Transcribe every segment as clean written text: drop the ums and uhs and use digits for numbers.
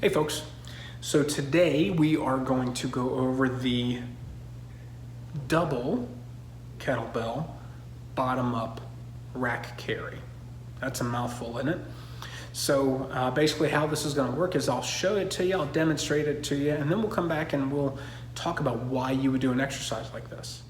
Hey folks, so today we are going to go over the double kettlebell bottom up rack carry. That's a mouthful, isn't it? So basically how this is going to work is I'll show it to you, I'll demonstrate it to you, and then we'll come back and we'll talk about why you would do an exercise like this.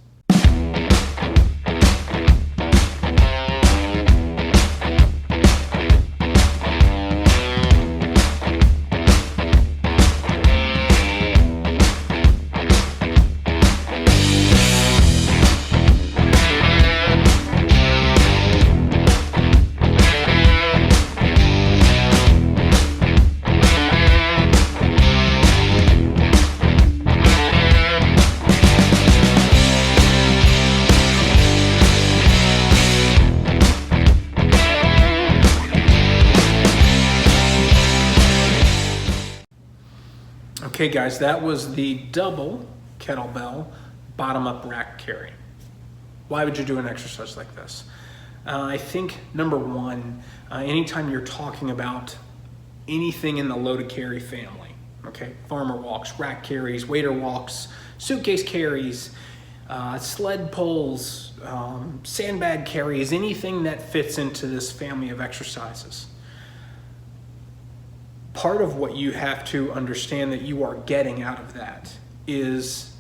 Okay guys, that was the double kettlebell bottom up rack carry. Why would you do an exercise like this? I think number one, anytime you're talking about anything in the loaded carry family, okay, farmer walks, rack carries, waiter walks, suitcase carries, sled pulls, sandbag carries, anything that fits into this family of exercises. Part of what you have to understand that you are getting out of that is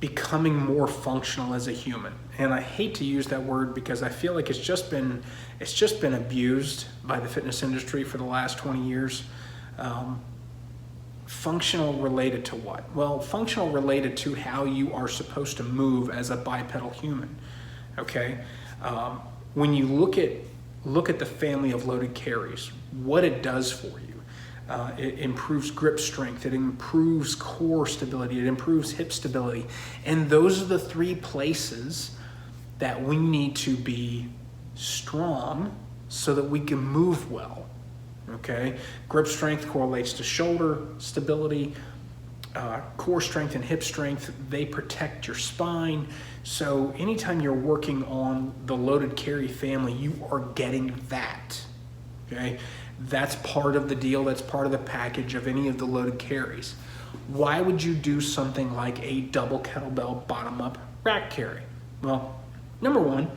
becoming more functional as a human. And I hate to use that word because I feel like it's just been abused by the fitness industry for the last 20 years. Functional related to what? Well, functional related to how you are supposed to move as a bipedal human. Okay, when you look at the family of loaded carries, what it does for you. It improves grip strength, it improves core stability, it improves hip stability. And those are the three places that we need to be strong so that we can move well, okay? Grip strength correlates to shoulder stability, core strength and hip strength, they protect your spine. So anytime you're working on the loaded carry family, you are getting that, okay? That's part of the deal, that's part of the package of any of the loaded carries. Why would you do something like a double kettlebell bottom up rack carry? Well, number one,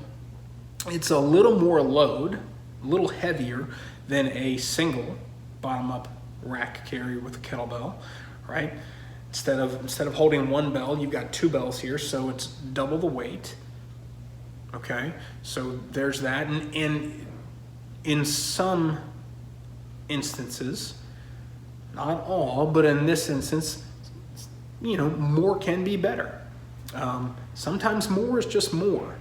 it's a little more load, a little heavier than a single bottom up rack carry with a kettlebell, right? Instead of holding one bell, you've got two bells here, so it's double the weight. Okay, so there's that. And in some instances, not all, but in this instance, you know, more can be better. Sometimes more is just more,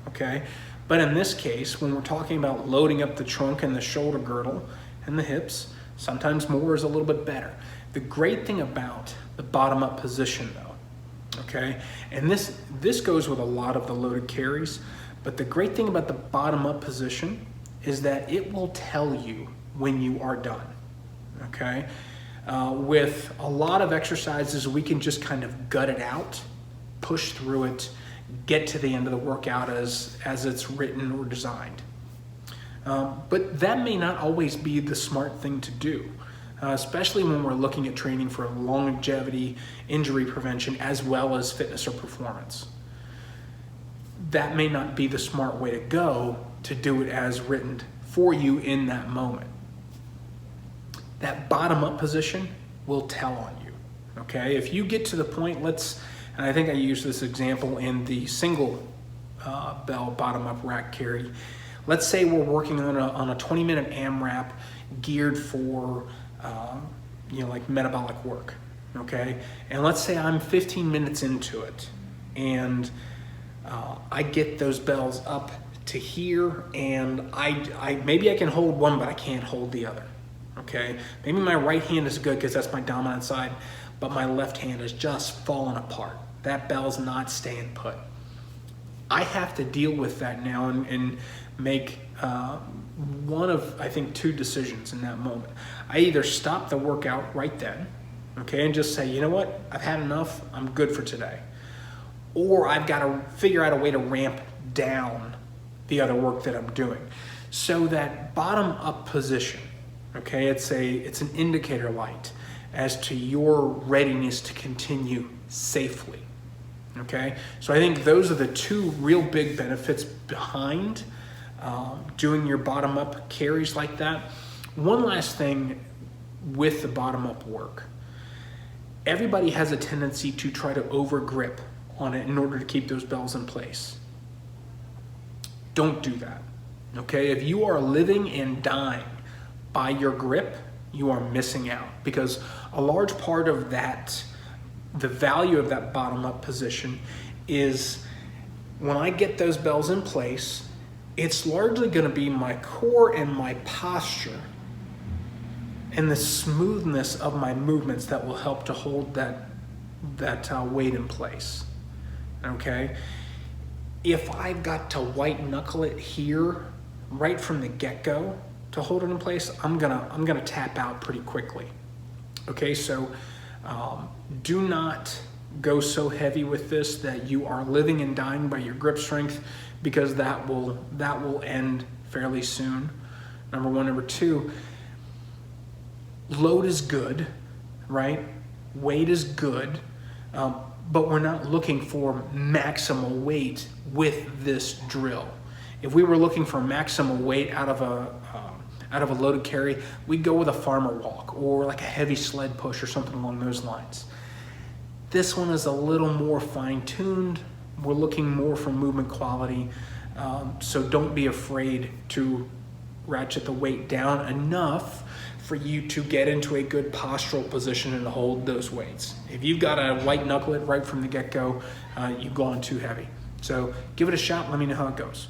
okay? But in this case, when we're talking about loading up the trunk and the shoulder girdle and the hips, sometimes more is a little bit better. The great thing about the bottom up position though, okay, and this goes with a lot of the loaded carries, but the great thing about the bottom up position is that it will tell you when you are done, okay? With a lot of exercises, we can just kind of gut it out, push through it, get to the end of the workout as it's written or designed. But that may not always be the smart thing to do. Especially when we're looking at training for longevity, injury prevention, as well as fitness or performance. That may not be the smart way to go to do it as written for you in that moment. That bottom up position will tell on you, okay? If you get to the point, and I think I used this example in the single bell bottom up rack carry. Let's say we're working on a 20-minute AMRAP geared for like metabolic work, okay? And let's say I'm 15 minutes into it and I get those bells up to here and I maybe I can hold one, but I can't hold the other, okay? Maybe my right hand is good because that's my dominant side, but my left hand is just falling apart. That bell's not staying put. I have to deal with that now and make one of, I think, two decisions in that moment. I either stop the workout right then, okay, and just say, you know what, I've had enough, I'm good for today. Or I've got to figure out a way to ramp down the other work that I'm doing. So that bottom up position, Okay, it's an indicator light as to your readiness to continue safely. Okay, so I think those are the two real big benefits behind doing your bottom-up carries like that. One last thing with the bottom-up work. Everybody has a tendency to try to over-grip on it in order to keep those bells in place. Don't do that, okay? If you are living and dying by your grip, you are missing out, because a large part of that, the value of that bottom-up position is when I get those bells in place, it's largely going to be my core and my posture and the smoothness of my movements that will help to hold that weight in place. Okay, if I've got to white knuckle it here right from the get-go to hold it in place, I'm gonna tap out pretty quickly. Okay, so do not go so heavy with this that you are living and dying by your grip strength, because that will end fairly soon. Number one. Number two, load is good, right? Weight is good, but we're not looking for maximal weight with this drill. If we were looking for maximal weight out of a loaded carry, we'd go with a farmer walk or like a heavy sled push or something along those lines. This one is a little more fine-tuned. We're looking more for movement quality, so don't be afraid to ratchet the weight down enough for you to get into a good postural position and hold those weights. If you've got to white knuckle it right from the get-go, you've gone too heavy. So give it a shot, let me know how it goes.